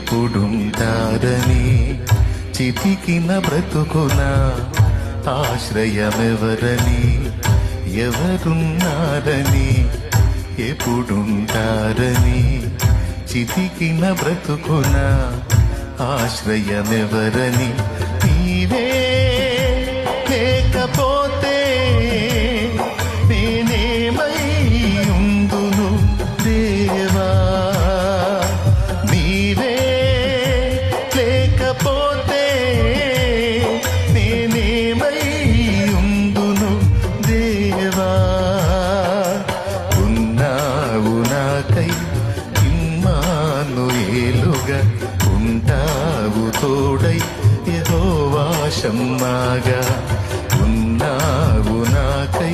ఎప్పుడుంటారని చితికిన బ్రతుకున ఆశ్రయమెవరని ఎవరున్నారని ఎప్పుడుంటారని చితికిన బ్రతుకున ఆశ్రయమెవరని నీవే లేకపోతే నేనేమై ఉందును దేవా నీవే లేకపోతే నేనేమై ఉందును దేవా ఉన్నావు నాకై ఇమ్మానుయేలుగా ఉంటావు తోడై యెహోవా షమ్మాగా ఉన్నావు నాకై